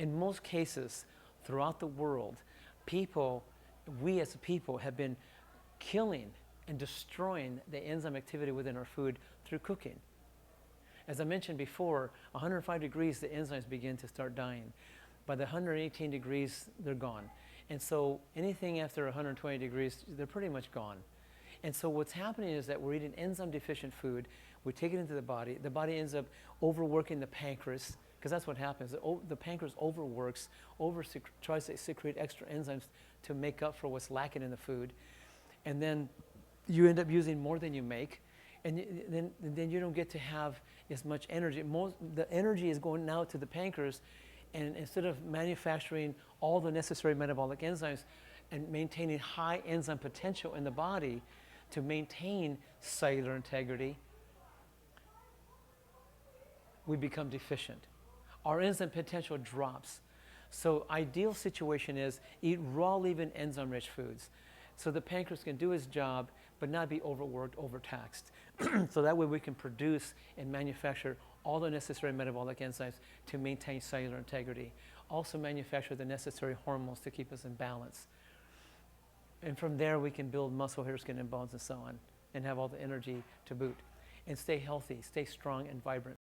In most cases, throughout the world, people, we as a people have been killing and destroying the enzyme activity within our food through cooking. As I mentioned before, 105 degrees, the enzymes begin to start dying. By the 118 degrees, they're gone. And so anything after 120 degrees, they're pretty much gone. And so what's happening is that we're eating enzyme deficient food, we take it into the body ends up overworking the pancreas, because that's what happens. The pancreas overworks, tries to secrete extra enzymes to make up for what's lacking in the food. And then you end up using more than you make, and then you don't get to have as much energy. The energy is going now to the pancreas, and instead of manufacturing all the necessary metabolic enzymes and maintaining high enzyme potential in the body to maintain cellular integrity, we become deficient. Our enzyme potential drops. So ideal situation is eat raw leaven enzyme-rich foods, so the pancreas can do its job but not be overworked, overtaxed. So that way we can produce and manufacture all the necessary metabolic enzymes to maintain cellular integrity. Also manufacture the necessary hormones to keep us in balance. And from there we can build muscle, hair, skin, and bones and so on, and have all the energy to boot. And stay healthy, stay strong and vibrant.